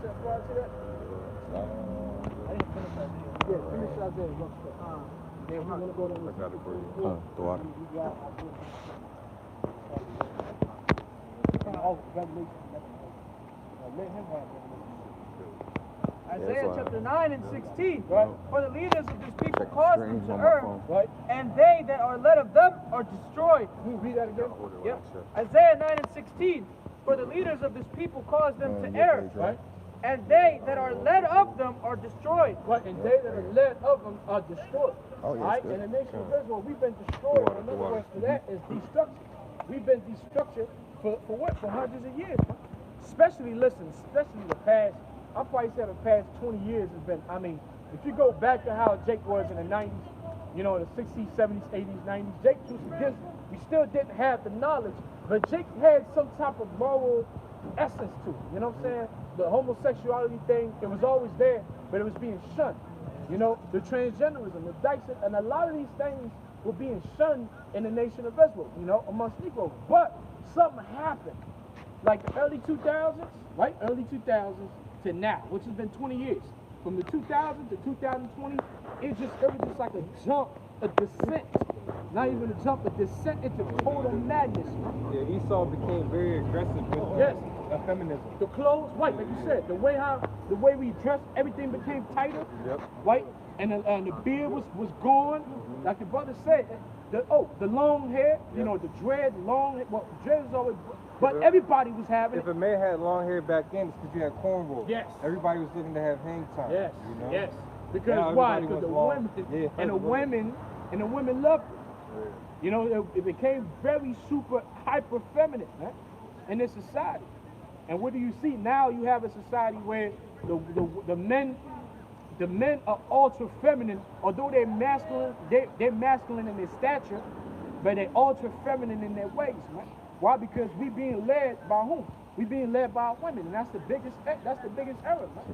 that far to that? I didn't finish Isaiah. Yeah, finish Isaiah. Look, yeah, we're gonna go to. I got it for you. The water. Oh, Revelation. Let him have it. Isaiah chapter 9 and 16. Right. For the leaders of this people Check the caused them screens to on my err, phone. Right. and they that are led of them are destroyed. Can you read that again? Yep. Isaiah 9 and 16. For the leaders of this people caused them to err, Right. and they that are led of them are destroyed. Right. And they that are led of them are destroyed. Oh, yeah, Right. it's good. And the nation of Israel, we've been destroyed. Another word for that is destruction. We've been destructured for what? For hundreds of years. Especially the past, I'll probably say the past 20 years has been, I mean, if you go back to how Jake was in the 90s, you know, the 60s, 70s, 80s, 90s, Jake was against, we still didn't have the knowledge, but Jake had some type of moral essence to it, you know what I'm saying? The homosexuality thing, it was always there, but it was being shunned. You know, the transgenderism, the Dyson, and a lot of these things were being shunned in the nation of Israel, you know, amongst Negroes. But something happened, like the early 2000s, right? Early 2000s to now, which has been 20 years. From the 2000s to 2020, it was just like a jump, a descent. Not even a jump, a descent into total madness. Yeah, Esau became very aggressive with Yes. feminism. The clothes, right, like you said, the way we dressed, everything became tighter. Yep. Right? And the beard was gone. Like the brother said, the long hair, you know, the dread, long hair. Well, dread is always, but everybody was having If it. a man had long hair back then, it's because you had cornrows. Yes. Everybody was looking to have hang time. Yes, You know? yes. Now Because why? everybody Because the wants women long. Yeah, and the women loved it. You know, it became very super hyper feminine, man, in this society. And what do you see now? You have a society where the men are ultra feminine, although they're masculine. They're masculine in their stature, but they're ultra feminine in their ways, man. Why? Because we being led by whom? We being led by women, and that's the biggest error, man.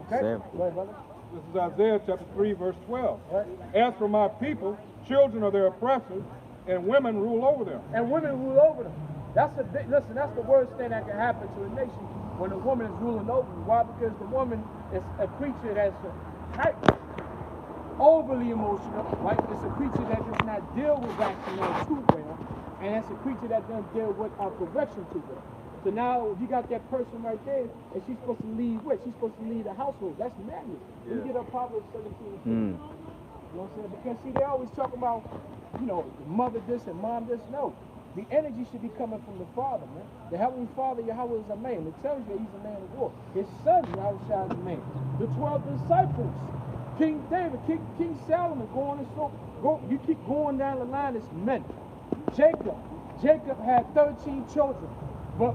Okay. Sam. Go ahead, brother. This is Isaiah chapter 3, verse 12. Right. As for my people, children are their oppressors, and women rule over them. And women rule over them. That's the worst thing that can happen to a nation when a woman is ruling over you. Why? Because the woman is a creature that's hyper, overly emotional, right? It's a creature that does not deal with rationale too well, and it's a creature that doesn't deal with correction too well. So now you got that person right there, and she's supposed to lead what? She's supposed to lead a household. That's madness. We get up Proverbs 17. You know what I'm saying? Because see, they always talk about, you know, mother this and mom this. No. The energy should be coming from the Father, man. The Heavenly Father, Yahweh, is a man. It tells you that he's a man of war. His son, Yahweh, is a man. The 12 disciples, King David, King Solomon, you keep going down the line, it's men. Jacob had 13 children. But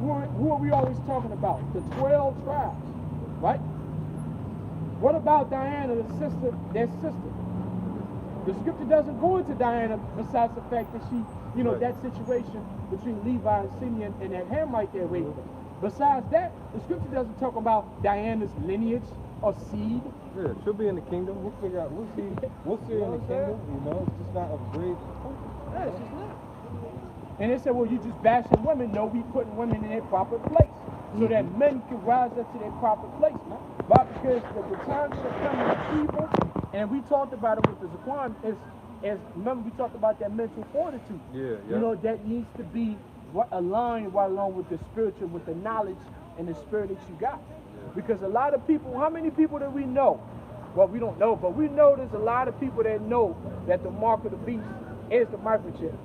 who are we always talking about? The 12 tribes, right? What about Diana, their sister? The scripture doesn't go into Diana besides the fact that she, you know, that situation between Levi and Simeon and that Hamite there raped her. Besides that, the scripture doesn't talk about Diana's lineage or seed. Yeah, she'll be in the kingdom. We'll figure out. We'll see her in the kingdom. You know, it's just not a great. Yeah, it's just not. And they said, well, you just bashing women. No, we putting women in their proper place so that men can rise up to their proper place, man. But because the times that are coming evil, and we talked about it with the Zaquan, is remember we talked about that mental fortitude. Yeah. You know, that needs to be aligned right along with the spiritual, with the knowledge and the spirit that you got. Because a lot of people, how many people that we know? Well, we don't know, but we know there's a lot of people that know that the mark of the beast is the microchip.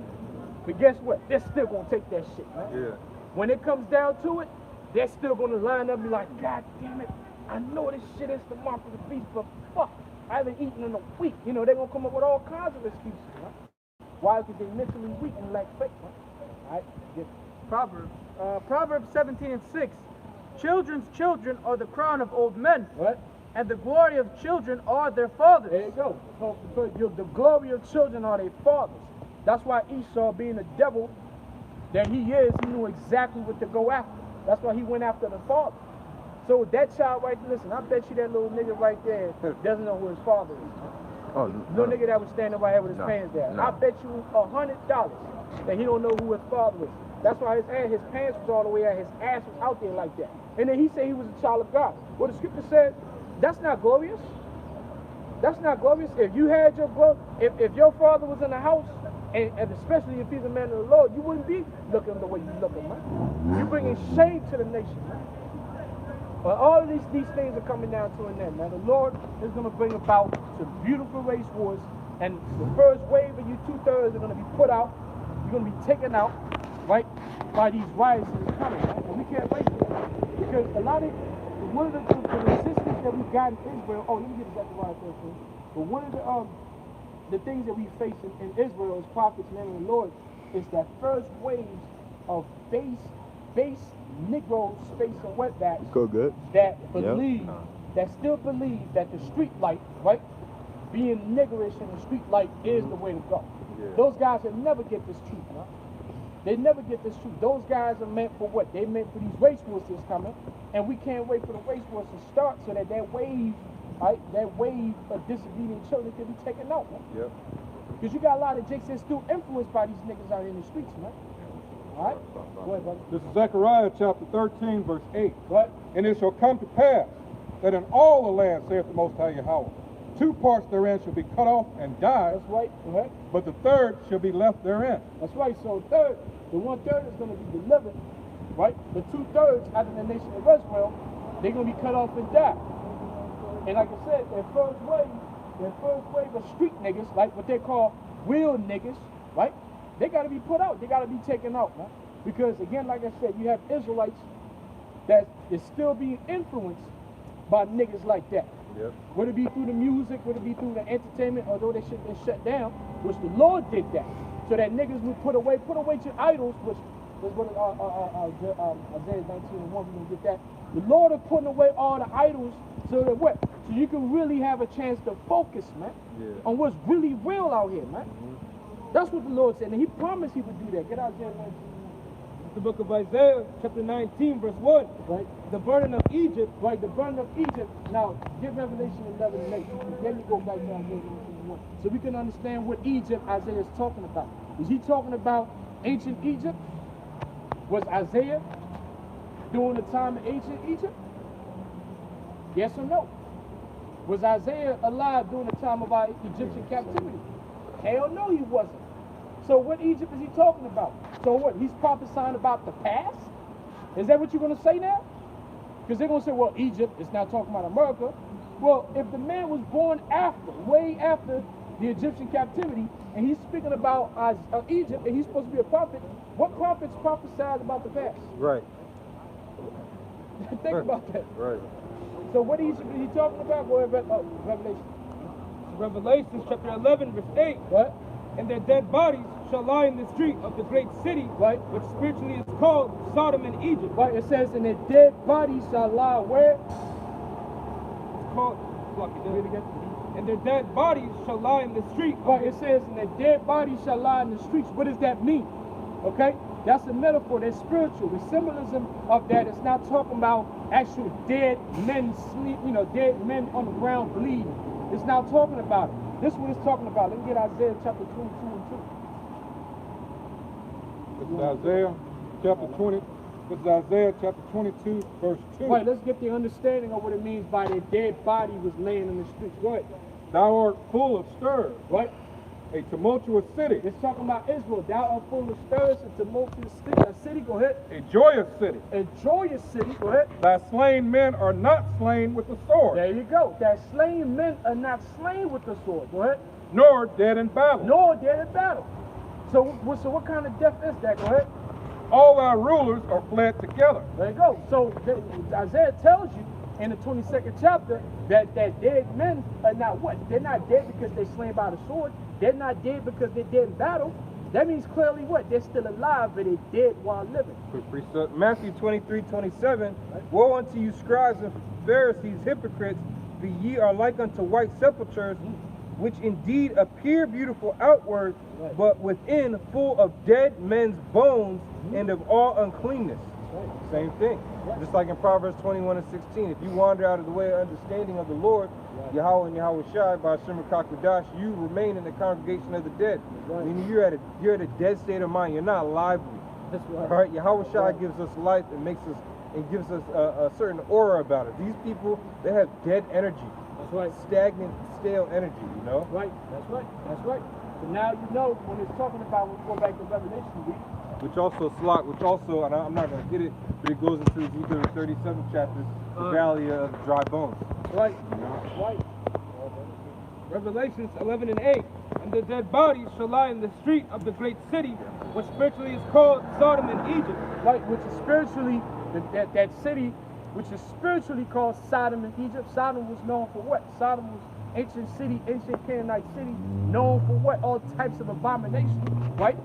But guess what? They're still going to take that shit, man. Yeah. When it comes down to it, they're still going to line up and be like, God damn it, I know this shit is the mark of the beast, but fuck, I haven't eaten in a week. You know, they're going to come up with all kinds of excuses, man. Why? Because they're mentally weak and lack faith, man. All right? Get Proverbs 17 and 6. Children's children are the crown of old men, what? and the glory of children are their fathers. There you go. The glory of children are their fathers. That's why Esau, being the devil that he is, he knew exactly what to go after. That's why he went after the father. So that child right there, listen, I bet you that little nigga right there doesn't know who his father is. Oh, Little nigga that was standing right here with his pants down. No. I bet you $100 that he don't know who his father is. That's why his pants was all the way out, his ass was out there like that. And then he said he was a child of God. Well, the scripture said, that's not glorious. That's not glorious. If you had your if your father was in the house, and especially if he's a man of the Lord, you wouldn't be looking the way you looking, man. You're bringing shame to the nation, man. But all of these things are coming down to an end, man. The Lord is going to bring about some beautiful race wars, and the first wave of you 2/3 are going to be put out. You're going to be taken out, right, by these riots that are coming, right? And we can't wait for that. Because a lot of, one of the resistance that we got in Israel, let me get to Zechariah first, man. But one of the things that we face in Israel as prophets, men of the Lord, is that first wave of base Negro space and wetbacks that believe, that still believe that the street light, right, being niggerish in the street light is the way to go. Yeah. Those guys will never get this truth, man. They never get this truth. Those guys are meant for what? They meant for these race wars that's coming, and we can't wait for the race wars to start so that wave, right, that wave of disobedient children can be taken out, man. Yep. Because you got a lot of jakes that's still influenced by these niggas out in the streets, man. All right? Go ahead, brother. This is Zechariah chapter 13, verse 8. What? And it shall come to pass that in all the land, saith the Most High Yahweh, 2 parts therein shall be cut off and die. That's right. Right. But the third shall be left therein. That's right. So the 1/3 is going to be delivered, right? The 2/3 out of the nation of Israel, they're going to be cut off and die. And like I said, that first wave of street niggas, like what they call real niggas, right? They got to be put out. They got to be taken out, man. Because again, like I said, you have Israelites that is still being influenced by niggas like that. Yep. Would it be through the music? Would it be through the entertainment? Although they should have been shut down, which the Lord did that, so that niggas would put away your idols, which was what Isaiah 19:1. We're gonna get that. The Lord is putting away all the idols, so that what? So you can really have a chance to focus, man, on what's really real out here, man. That's what the Lord said, and He promised He would do that. Get out there, man. The book of Isaiah, chapter 19, verse 1. Right. The burden of Egypt. Right, the burden of Egypt. Now, get Revelation 11 and 8. Then you go back to Isaiah 19:1. So we can understand what Egypt Isaiah is talking about. Is he talking about ancient Egypt? Was Isaiah during the time of ancient Egypt? Yes or no? Was Isaiah alive during the time of our Egyptian captivity? Hell no, he wasn't. So what Egypt is he talking about? So what? He's prophesying about the past? Is that what you're going to say now? Because they're going to say, well, Egypt is now talking about America. Well, if the man was born after, way after the Egyptian captivity, and he's speaking about Egypt, and he's supposed to be a prophet, what prophets prophesied about the past? Right. Think about that. Right. So what Egypt is he talking about? Go ahead, Revelation. Revelation chapter 11, verse 8. What? And their dead bodies shall lie in the street of the great city, right, which spiritually is called Sodom and Egypt. Right, it says, and their dead bodies shall lie where? It's called, and their dead bodies shall lie in the street. Right, it says, and their dead bodies shall lie in the streets. What does that mean? Okay? That's a metaphor, that's spiritual. The symbolism of that is not talking about actual dead men sleep, dead men on the ground bleeding. It's not talking about it. This is what it's talking about. Let me get Isaiah chapter 22 and 2. This is Isaiah chapter 20. This is Isaiah chapter 22, verse 2. Right, let's get the understanding of what it means by their dead body was laying in the streets. Go ahead. Thou art full of stirs. Right. A tumultuous city. It's talking about Israel. Thou art full of stirs, a tumultuous city. Go ahead. A joyous city. A joyous city. Go ahead. Thy slain men are not slain with the sword. There you go. Thy slain men are not slain with the sword. Go ahead. Nor dead in battle. Nor dead in battle. So what kind of death is that? Go ahead. All thy rulers are fled together. There you go. So Isaiah tells you in the 22nd chapter that dead men are not what? They're not dead because they're slain by the sword. They're not dead because they're dead in battle. That means clearly what? They're still alive, but they're dead while living. Matthew 23:27. Woe unto you, scribes and Pharisees, hypocrites, for ye are like unto white sepulchres, which indeed appear beautiful outward, but within full of dead men's bones and of all uncleanness. Same thing. Just like in Proverbs 21:16. If you wander out of the way of understanding of the Lord, Yahweh and Yahweh Shai, by Shemar Kakadash, you remain in the congregation of the dead. Meaning you're at a dead state of mind. You're not lively. That's right. All right, Yahweh Shai gives us life and makes us and gives us a certain aura about it. These people, they have dead energy. That's right. Stagnant, stale energy, you know? Right. That's right. That's right. So now you know when it's talking about, when we go back to Revelation, Which also, and I'm not going to get it, but it goes into Ezekiel 37 chapters, the valley of dry bones. right. You know? Right. Revelations 11 and 8. And the dead bodies shall lie in the street of the great city, which spiritually is called Sodom and Egypt. Right, which is spiritually, that city, which is spiritually called Sodom and Egypt. Sodom was known for what? Sodom was ancient city, ancient Canaanite city, known for what? All types of abominations, right?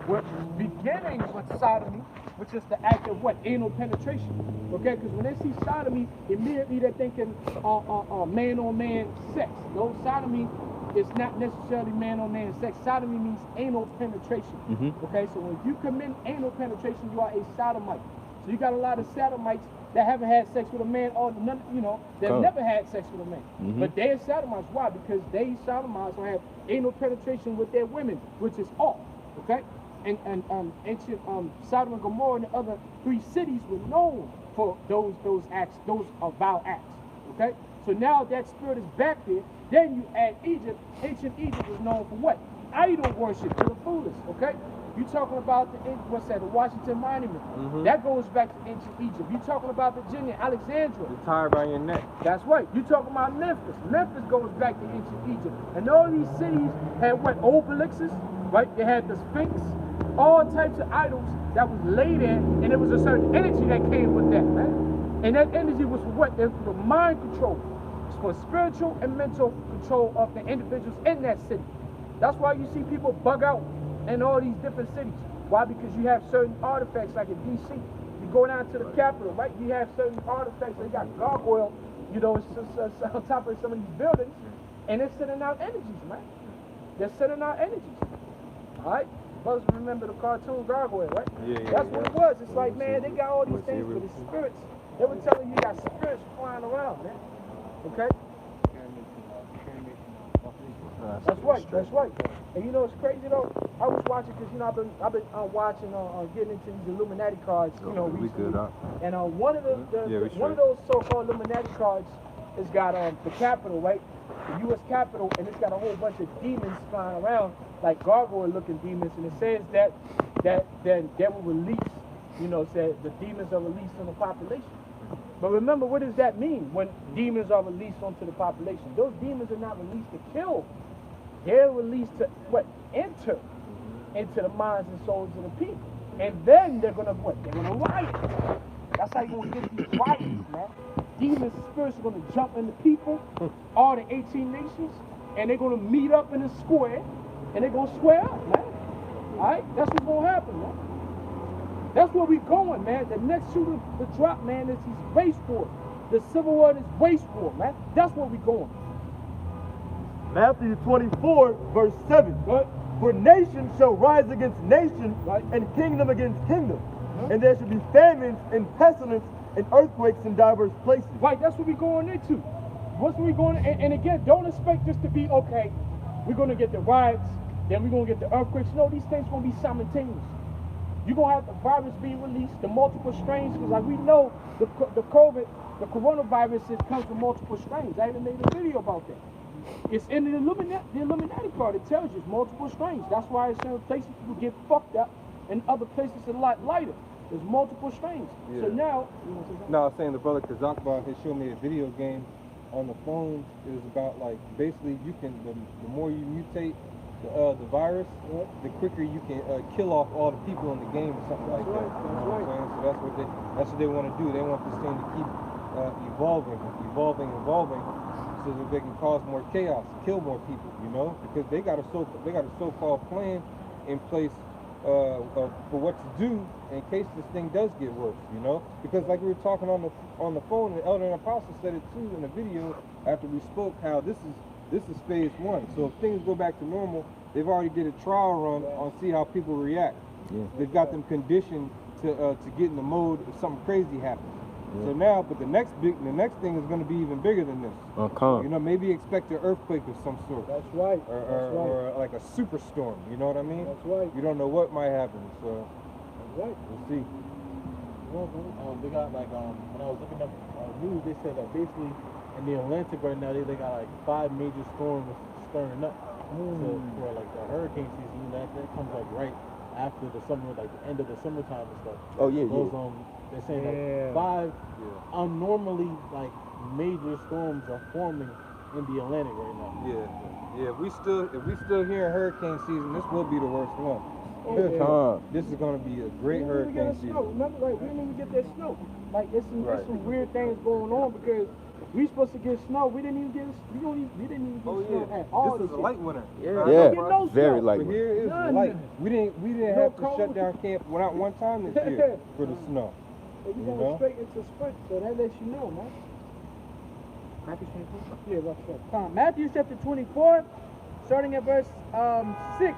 We're beginning with sodomy, which is the act of what? Anal penetration. Okay, because when they see sodomy, immediately they're thinking man-on-man sex. No, sodomy is not necessarily man-on-man sex. Sodomy means anal penetration. Okay, so when you commit anal penetration, you are a sodomite. So you got a lot of sodomites that haven't had sex with a man, or none, you know, that never had sex with a man. But they're sodomites. Why? Because they sodomize or have anal penetration with their women, which is off. Okay, and ancient Sodom and Gomorrah and the other 3 cities were known for those acts, those vile acts. Okay, so now that spirit is back there. Then you add Egypt. Ancient Egypt was known for what? Idol worship to the foolish. Okay, you talking about the Washington Monument? That goes back to ancient Egypt. You talking about Virginia, Alexandria? The tie around your neck. That's right. You talking about Memphis? Memphis goes back to ancient Egypt. And all these cities had what? Obelixes, right? They had the Sphinx, all types of idols that was laid in, and there was a certain energy that came with that, man. And that energy was for what? It was for mind control. It's for spiritual and mental control of the individuals in that city. That's why you see people bug out in all these different cities. Why? Because you have certain artifacts, like in D.C. You go down to the Capitol, right? You have certain artifacts. They got gargoyle, you know, it's on top of some of these buildings, and they're sending out energies, man. They're sending out energies. All right? Brothers remember the cartoon Gargoyle, right? That's what it was. It's like, man, they got all these things, but the spirits, they were telling you got spirits flying around, man. Okay? That's right, that's right. And you know it's crazy though. I was watching because you know I've been watching getting into these Illuminati cards, you know, recently. And one of those so-called Illuminati cards has got the Capitol, right? The U.S. Capitol, and it's got a whole bunch of demons flying around, like gargoyle-looking demons, and it says that they will release, you know, said the demons are released on the population. But remember, what does that mean when demons are released onto the population? Those demons are not released to kill. They're released to what? Enter into the minds and souls of the people. And then they're gonna what? They're gonna riot. That's how you're gonna get these riots, man. Demons, spirits are gonna jump into people, all the 18 nations, and they're gonna meet up in a square, and they're gonna square up, man. Alright? That's what's gonna happen, man. That's where we going, man. The next shoe to drop, man, is these race wars. The Civil War is race war, man. That's where we going. Matthew 24, verse 7. Right? For nation shall rise against nation, Right. and kingdom against kingdom. And there shall be famines and pestilence and earthquakes in diverse places. Right, that's what we're going into. What's we going and again, don't expect this to be okay. We're gonna get the riots, then we're gonna get the earthquakes. No, these things gonna be simultaneous. You're gonna have the virus being released, the multiple strains, because like we know the coronavirus comes from multiple strains. I even made a video about that. It's in the Illuminati card. It tells you it's multiple strains. That's why in certain places people get fucked up, and other places it's a lot lighter. There's multiple strains. Yeah. So now, No, I was saying the brother Kazakba has shown me a video game on the phone. It was about like basically you can the more you mutate the virus, the quicker you can kill off all the people in the game or something like that. You know what I'm saying? So that's what they want to do. They want this thing to keep evolving, so that they can cause more chaos, kill more people. You know, because they got a so-called plan in place for what to do in case this thing does get worse, you know? Because like we were talking on the phone, and Elder and Apostle said it too in the video after we spoke, how this is phase 1. So if things go back to normal, they've already did a trial run on see how people react. They've got them conditioned to get in the mode if something crazy happens. So now, but the next thing is going to be even bigger than this. You know, maybe expect an earthquake of some sort. that's right. Or like a superstorm, you know what I mean? That's right. You don't know what might happen, so. Right. We'll see. They got like when I was looking up news, they said that basically in the Atlantic right now they got like 5 major storms stirring up. So for like the hurricane season, that comes like right after the summer, like the end of the summertime and stuff. Oh, yeah, Those, yeah. they're saying Yeah. like 5 unnormally like major storms are forming in the Atlantic right now. Yeah. If we still here in hurricane season, this will be the worst one. This is gonna be a great We didn't even get hurricane a season. snow. Remember, like, we didn't even get that snow. Like, it's some weird things going on because we supposed to get snow. We didn't even get we didn't even get snow at all. This is a light winter. Yeah, get no very snow. light But one. here is None. light. We didn't No have to cold. shut down camp without one time this year for the snow. If you You going know? straight into spring, so that lets you know, man. Matthew 24? Yeah, that's right. Matthew chapter 24, starting at verse 6.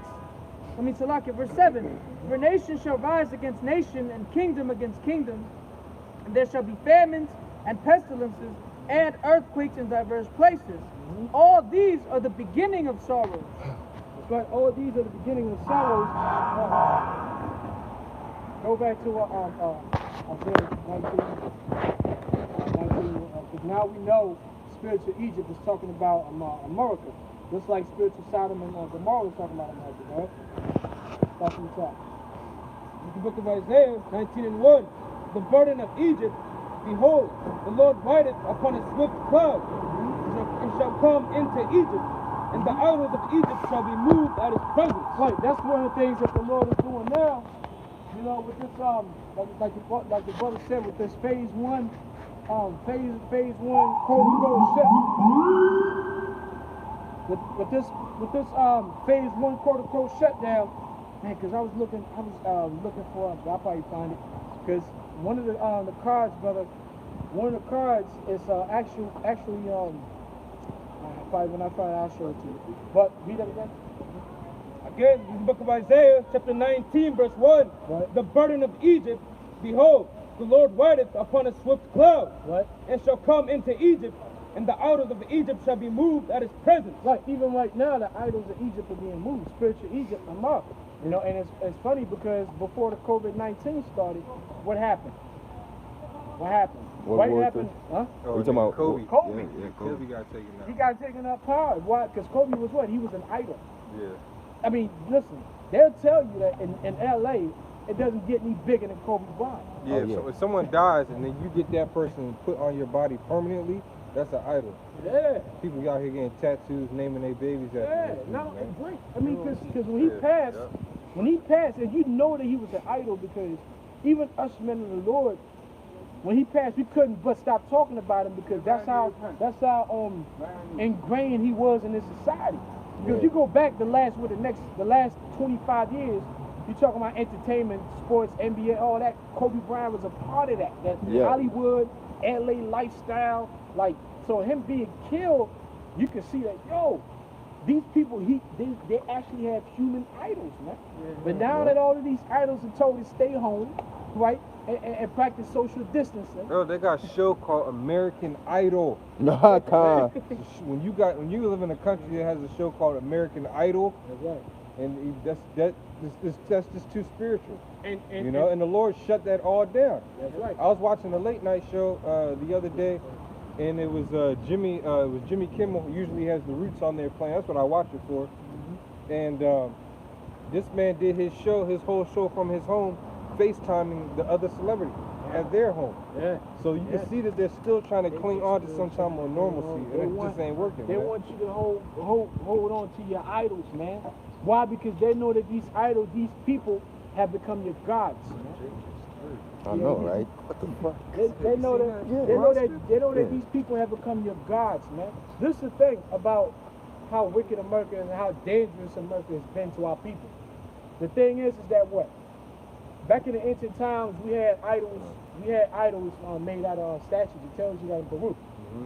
Salaki, verse 7. For nation shall rise against nation, and kingdom against kingdom, and there shall be famines and pestilences and earthquakes in diverse places. All these are the beginning of sorrows. That's right, all these are the beginning of sorrows. Go back to Isaiah 19, because now we know spiritual Egypt is talking about America, just like spiritual Sodom and Gomorrah is talking about America, right? That's from the top. In the book of Isaiah 19:1, the burden of Egypt, behold, the Lord rideth upon a swift cloud, and shall come into Egypt, and the idols of Egypt shall be moved at his presence. Right, that's one of the things that the Lord is doing now. You know, with this like the brother said, with this phase one quote-unquote shut. With this phase one quote-unquote shutdown, man, because I was looking for it, but I'll probably find it. Because one of the cards, brother, one of the cards is actually probably when I find it, I'll show it to you. But read that again. Again, in the book of Isaiah, chapter 19, verse 1, Right. the burden of Egypt, behold, the Lord rideth upon a swift cloud, Right. and shall come into Egypt, and the idols of Egypt shall be moved at his presence. Right, even right now, the idols of Egypt are being moved. Spiritual Egypt, America. You know, and it's funny because before the COVID-19 started, what happened? What happened? World War happened? Huh? We talking about Kobe. Kobe. Yeah, Kobe got taken out. He got taken up hard. Why? Because Kobe was what? He was an idol. Yeah. I mean, listen, they'll tell you that in LA, it doesn't get any bigger than Kobe Bryant. Yeah, Oh, yeah. So if someone dies and then you get that person put on your body permanently, that's an idol. Yeah. People out here getting tattoos, naming their babies after Yeah, this dude, no, man. it's great. I mean, because when he passed, and you know that he was an idol because even us men of the Lord, when he passed, we couldn't but stop talking about him because that's how ingrained he was in this society. Because you go back the last 25 years, you talking about entertainment, sports, NBA, all that. Kobe Bryant was a part of that. That Yeah. Hollywood, LA lifestyle, like so him being killed, you can see that these people they actually have human idols, man. But now that all of these idols are told to stay home, right, and practice social distancing. Bro, they got a show called American Idol. Nah, Khan. When you live in a country that has a show called American Idol, That's right. and that's just too spiritual. And You know, and the Lord shut that all down. that's right. I was watching a late night show the other day, and it was Jimmy Kimmel. Who usually has the Roots on there playing. That's what I watch it for. And this man did his whole show from his home, FaceTiming the other celebrity at their home. Yeah. So you can see that they're still trying to cling on to some type of normalcy, They and it want- just ain't working. They man. want you to hold on to your idols, man. Why? Because they know that these idols, these people, have become your gods. Man. I know, right? What the fuck? They know that these people have become your gods, man. This is the thing about how wicked America and how dangerous America has been to our people. The thing is that what? Back in the ancient times, we had idols. Made out of statues. It tells you that in Baruch.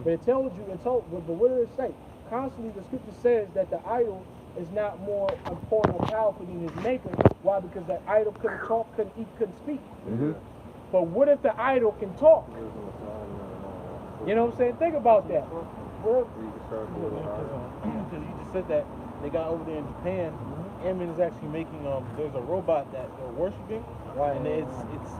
But it tells you, but what does it say? Constantly, the scripture says that the idol is not more important or powerful than his maker. Why? Because the idol couldn't talk, couldn't eat, couldn't speak. But what if the idol can talk? You know what I'm saying? Think about that. Well, Because you just said that they got over there in Japan. Airman is actually making there's a robot that they're worshiping, right? And it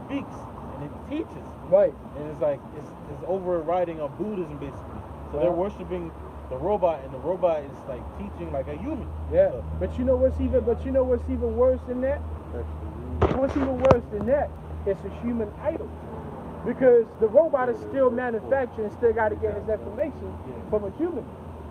speaks and it teaches, Right. and it's like it's overriding of Buddhism basically. So they're worshiping the robot, and the robot is like teaching like a human. Yeah. So, But you know what's even worse than that? What's even worse than that? It's a human idol. Because the robot is still manufacturing, still got to get his information from a human.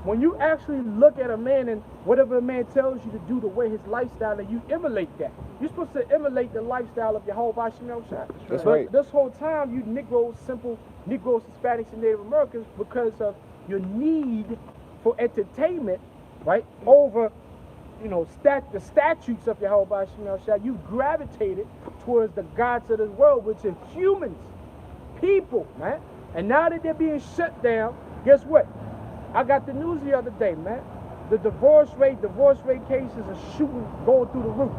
When you actually look at a man and whatever a man tells you to do, the way his lifestyle, and you emulate that. You're supposed to emulate the lifestyle of your whole Bashimel shop. That's But right. this whole time, you Negroes, simple Negroes, Hispanics, and Native Americans, because of your need for entertainment, right, over, you know, the statutes of Yahweh Shemel Shah, you gravitated towards the gods of this world, which are humans, people, man. And now that they're being shut down, guess what? I got the news the other day, man. The divorce rate cases are shooting, going through the roof.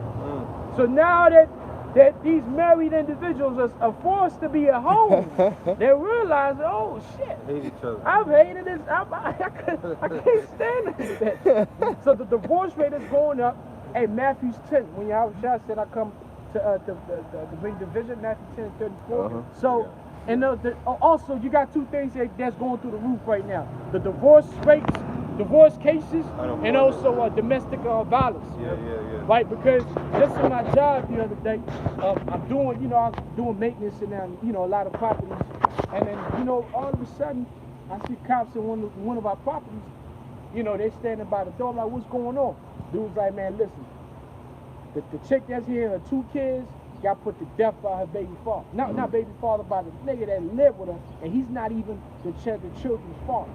So now that these married individuals are forced to be at home, they realize, oh shit, Hate each other. I've hated this. I can't stand this bitch. So the divorce rate is going up. Hey, Matthew's 10. When Yahweh said I come to bring division, Matthew 10:34. So, and also you got two things that's going through the roof right now: the divorce rates, divorce cases, and also domestic violence. Yeah. Right, because just in my job the other day, I'm doing maintenance in a lot of properties, and then all of a sudden I see cops in one of our properties. They standing by the door. I'm like, what's going on? Dude's like, man, listen, the chick that's here, her 2 kids, got put to death by her baby father. Not baby father, by the nigga that lived with her, and he's not even the children's father.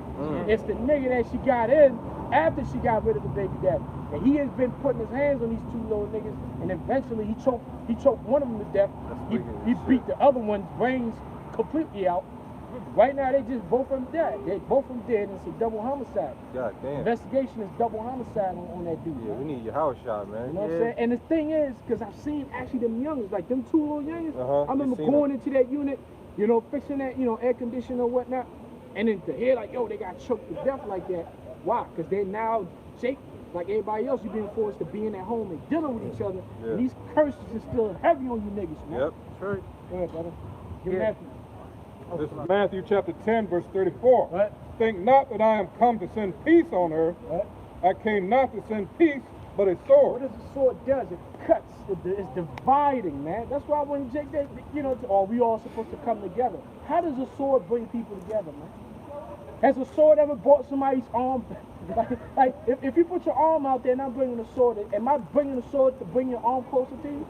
It's the nigga that she got in after she got rid of the baby daddy. And he has been putting his hands on these 2 little niggas, and eventually he choked one of them to death. He beat the other one's brains completely out. Right now they just both of them dead. They both of them dead, and it's a double homicide. God damn. Investigation is double homicide on that dude. Yeah, man. we need your house shot, man. You know what I'm saying? And the thing is, because I've seen actually them youngers, like them 2 little youngers, I remember you seen going into that unit, fixing that, air conditioner or whatnot, and then to hear like, yo, they got choked to death like that. Why? Because they're now Jake, like everybody else, you're being forced to being at home and dealing with each other. Yeah. And these curses are still heavy on you niggas, man. Yep, that's right. Go ahead, brother. Give me Yeah. Matthew. This is Matthew chapter 10, verse 34. Right. Think not that I am come to send peace on earth. Right. I came not to send peace, but a What sword. does the sword does? It cuts. It's dividing, man. That's why when Jake, we all supposed to come together. How does a sword bring people together, man? Has a sword ever brought somebody's arm? Like if you put your arm out there and I'm bringing a sword, am I bringing a sword to bring your arm closer to you?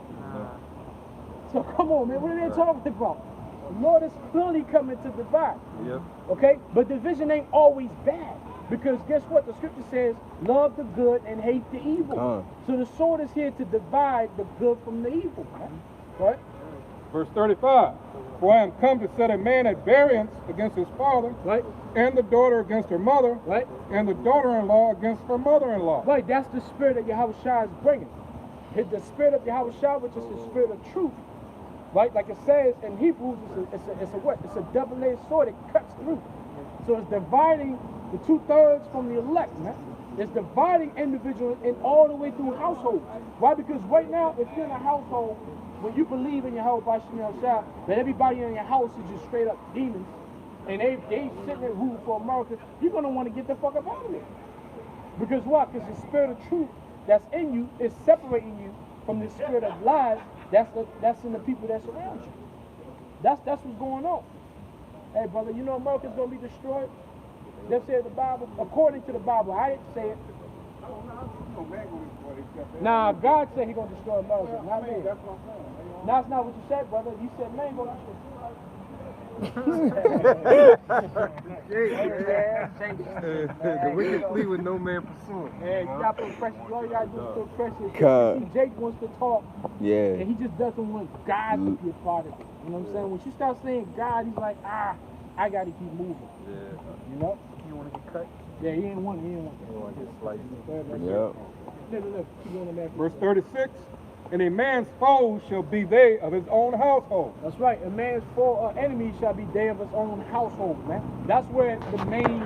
So come on, man. What are they talking about? The Lord is clearly coming to divide. Yep. Okay? But division ain't always bad. Because guess what? The scripture says, love the good and hate the evil. So the sword is here to divide the good from the evil. Man. Right? Verse 35. For I am come to set a man at variance against his father, Right? and the daughter against her mother, Right? and the daughter-in-law against her mother-in-law. Right, that's the spirit that Yahweh Shah is bringing. The spirit of Yahweh Shah, which is the spirit of truth. Right? Like it says in Hebrews, it's a what? It's a double-edged sword. It cuts through. So it's dividing the 2/3 from the elect, man. It's dividing individuals and all the way through households. Why? Because right now, if you're in a household, when you believe in Yahweh Bashim Shah, that everybody in your house is just straight up demons, and they sitting there rooting for America, you're going to want to get the fuck up out of there. Because what? Because the spirit of truth that's in you is separating you from the spirit of lies that's in the people that surround you. That's what's going on. Hey, brother, you know America's going to be destroyed? They say the Bible, according to the Bible. I didn't say it. Nah, God said He's going to destroy America, not me. That's not what you said, brother. You said man going to The wicked flee with no man pursuing. Yeah, you got to put pressure. All you got to do is put pressure. God. See, Jake wants to talk, Yeah. and he just doesn't want God to be a part of it. You know what I'm saying? When you start saying God, he's like, I got to keep moving. Yeah. You know? You want to get cut? Yeah, he ain't want it. You want to get sliced? Yep. Look, keep going to that. Verse 36. And a man's foes shall be they of his own household. That's right. A man's enemy shall be they of his own household, man. That's where the main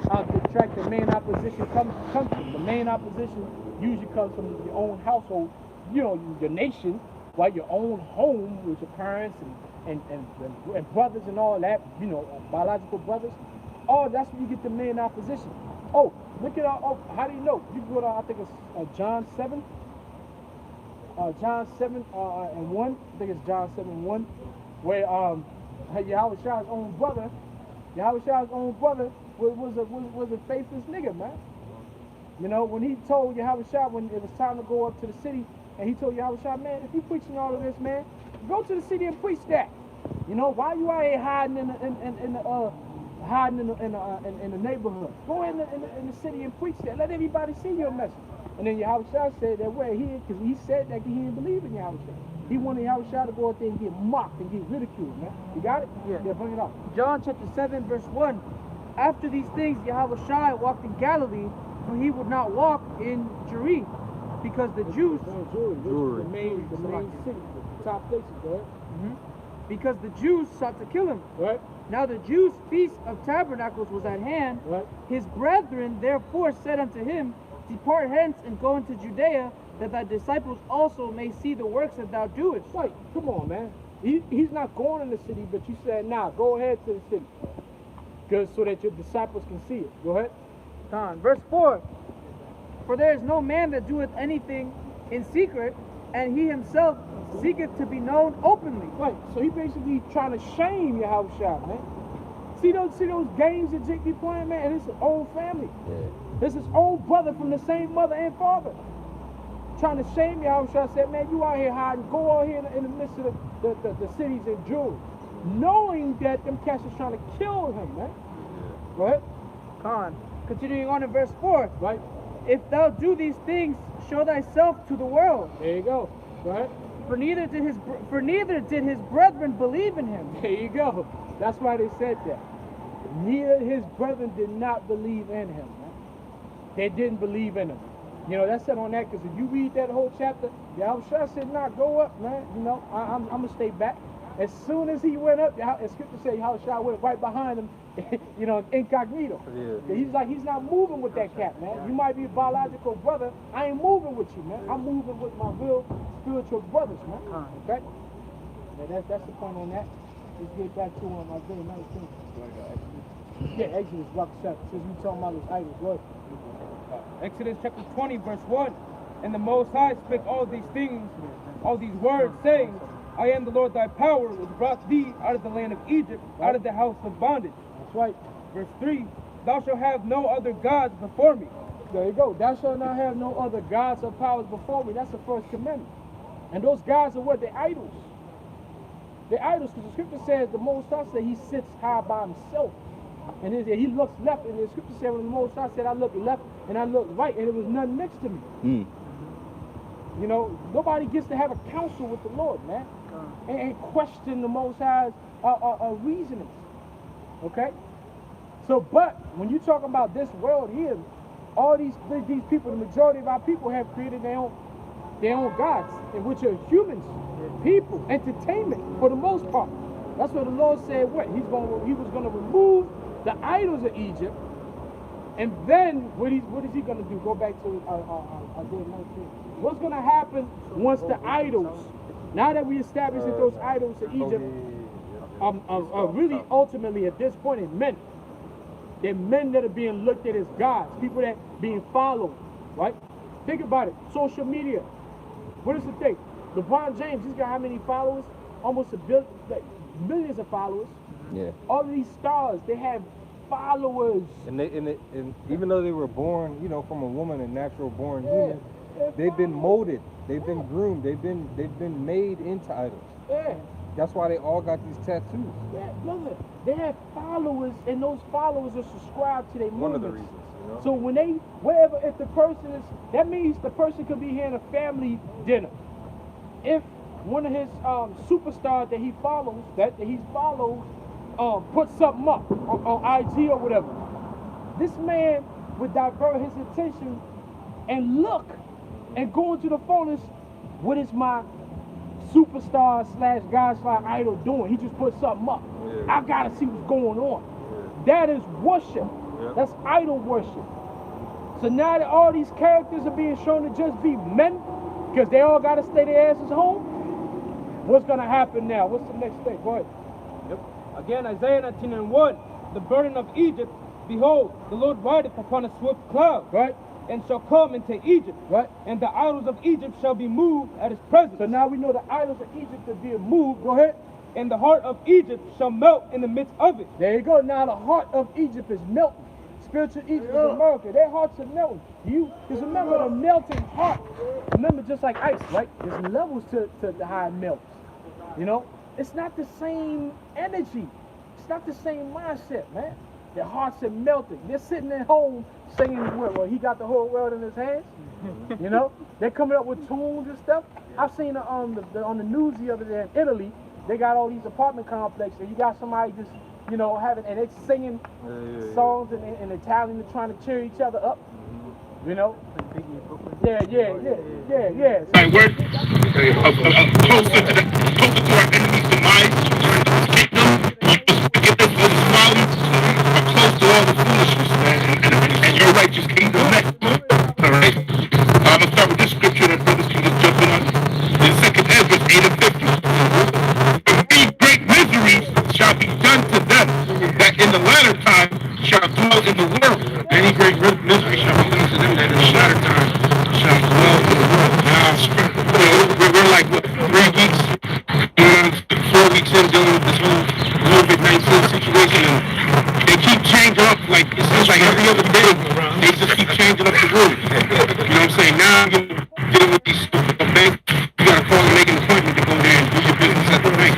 the main opposition comes from. The main opposition usually comes from your own household, your nation, right? Your own home with your parents and brothers and all that, you know, biological brothers. Oh, that's when you get the man in opposition. Oh, look at how do you know? You go to, I think it's John 7. John 7 and 1. I think it's John 7 and 1, where Yahweh Shai's own brother was a faithless nigga, man. You know, when he told Yahweh Shai when it was time to go up to the city, and he told Yahweh Shai, man, if you preaching all of this, man, go to the city and preach that. You know, why you out here hiding in the neighborhood? Go in the city and preach that. Let everybody see your message. And then Yahweh Shai said that way because he said that he didn't believe in Yahweh Shai. He wanted Yahweh Shai to go out there and get mocked and get ridiculed, man. You got it? Yeah. Yeah, bring it up. John chapter 7, verse 1. After these things, Yahweh Shai walked in Galilee, for he would not walk in Judea, because the Jews, The main city, the top places, right? because the Jews sought to kill him. Right? Now the Jews' feast of tabernacles was at hand. Right? His brethren therefore said unto him, Depart hence and go into Judea, that thy disciples also may see the works that thou doest. Right, come on, man. He's not going in the city, but you said, nah, go ahead to the city. Because so that your disciples can see it. Go ahead. Verse 4. For there is no man that doeth anything in secret, and he himself seeketh to be known openly. Right, so he basically trying to shame Yahweh Shai, man. See those games that Jake be playing, man? And it's his own family. It's his own brother from the same mother and father. Trying to shame Yahweh Shai, said, man, you out here hiding. Go out here in the midst of the cities in Judah. Knowing that them cats is trying to kill him, man. Right? Continuing on in verse 4. Right? If thou do these things, show thyself to the world. There you go. Right? For neither did his brethren believe in him. There you go. That's why they said that. Neither his brethren did not believe in him, man. They didn't believe in him. You know, that's said on that, because if you read that whole chapter, Yahweh Shai said, nah, go up, man. You know, I'm going to stay back. As soon as he went up, as scripture says, Yahweh Shai went right behind him, you know, incognito. Yeah. He's not moving with that cat, man. You might be a biological brother. I ain't moving with you, man. I'm moving with my real spiritual brothers, man. Okay? Yeah, that's the point on that. Let's get back to Isaiah 19. Yeah, Exodus, rock chapter. Since we talking about those idols, what? Exodus chapter 20, verse 1. And the Most High spake all these things, all these words, saying, I am the Lord thy power, which brought thee out of the land of Egypt, out of the house of bondage. That's right. Verse 3, Thou shalt have no other gods before me. There you go. Thou shalt not have no other gods or powers before me. That's the first commandment. And those gods are what? They're idols. They're idols, because the scripture says the Most High said he sits high by himself. And he looks left, and the scripture said when the Most High said, I look left and I look right, and there was none next to me. You know, nobody gets to have a counsel with the Lord, man, and question the Most High's reasonings. Okay? So, but when you talk about this world here, all these people, the majority of our people have created their own gods, in which are humans, people, entertainment, for the most part. That's what the Lord said. What he was going to remove the idols of Egypt, and then what is he going to do? Go back to Isaiah 19. What's going to happen once the idols, now that we established that those idols of Egypt are really ultimately at this point in men. They're men that are being looked at as gods, people that are being followed, right? Think about it. Social media. What is the thing? LeBron James, he's got how many followers? Almost millions of followers. Yeah. All of these stars, they have followers. And even though they were born, you know, from a woman, a natural born human, they've been molded, they've been groomed, they've been made into idols. Yeah. That's why they all got these tattoos. Yeah, brother. They have followers, and those followers are subscribed to their movements. One of the reasons, you know. So when if the person is, that means the person could be here in a family dinner. If one of his superstars that he follows, puts something up on IG or whatever, this man would divert his attention and look and go into the phone and what is my superstar / God / idol doing? He just put something up. I gotta see what's going on. That is worship. That's idol worship. So now that all these characters are being shown to just be men, because they all gotta stay their asses home, What's going to happen now? What's the next thing? Go ahead. Yep. Again, Isaiah 19:1. The burden of Egypt, behold, the Lord rideth upon a swift cloud, Right? and shall come into Egypt, Right? and the idols of Egypt shall be moved at his presence. So now we know the idols of Egypt are being moved. Go ahead. And the heart of Egypt shall melt in the midst of it. There you go. Now the heart of Egypt is melting. Spiritual Egypt is America. Their hearts are melting. Because remember the melting heart. Remember, just like ice, right? There's levels to how it melts. You know? It's not the same energy. It's not the same mindset, man. Their hearts are melting. They're sitting at home singing, well, he got the whole world in his hands. You know? They're coming up with tunes and stuff. I've seen on the news the other day in Italy, they got all these apartment complexes. And you got somebody just, you know, having, and they're singing songs in Italian and trying to cheer each other up. You know? Yeah. Right, we're closer to our enemies' demise, trying to escape them, forgiveness of his follies, are close to all the foolishness, and your righteous kingdom next. All right? I'm going to start with this scripture that brothers can just jump in on. In 2 Ezra 8:50. Many great miseries shall be done to them, that in the latter time shall dwell in the world. Many great miseries shall be done to them, that in the latter time shall dwell in the world. Now, we're like, what, 3 weeks, 4 weeks in dealing with this whole COVID-19 situation, and they keep changing up, like, it seems like every other day, they just keep changing up the rules. You know what I'm saying? Now, you're dealing with these banks, you gotta call and make an appointment to go there and do your business at the bank.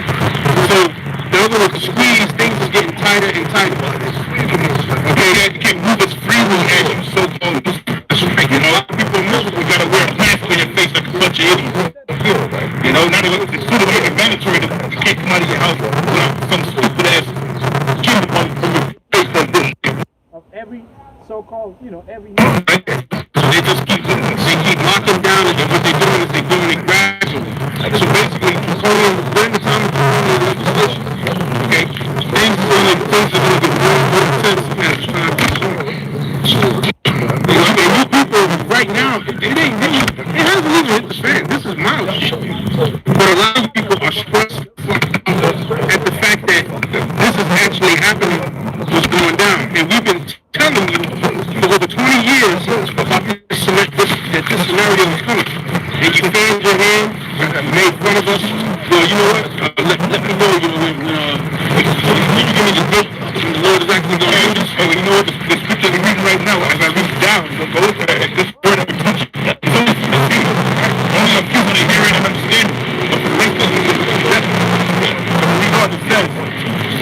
So, they're a little squeeze, things are getting tighter and tighter. Okay, you can't move as freely as you so-called do. You know, a lot of people in Muslim, you gotta wear a mask on your face like a bunch of idiots. You know, now it's sort of make it mandatory that you can't come out of your house without some stupid ass kid on your face like this. Of every so-called, you know, every... Right? So they just keep locking down, and what they're doing is they're doing it gradually. So basically, during the time of Colonial legislation, okay, things are going to get more intense as time goes on. You know, I mean, you people right now, it hasn't even hit the fan. This is mild shit. But a lot of people are stressed at the fact that this is actually happening, what's going down. And we've been telling you for over 20 years about this scenario is coming. And you fanned your hand, made fun of us. Well, you know what? Let me know, you know, when you give me the date when the Lord is actually going to do this. Oh, you know what? The scripture I'm reading right now, as I reach down, go look at it. This word I'm preaching, it's only for the few. Only a few to hear it and understand it. But for the rest of it, read what it says.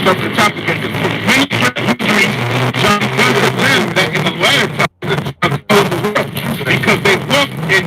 Start the topic at this point. Many miseries shall be done to them that in the latter time shall dwell in the world, because they walk in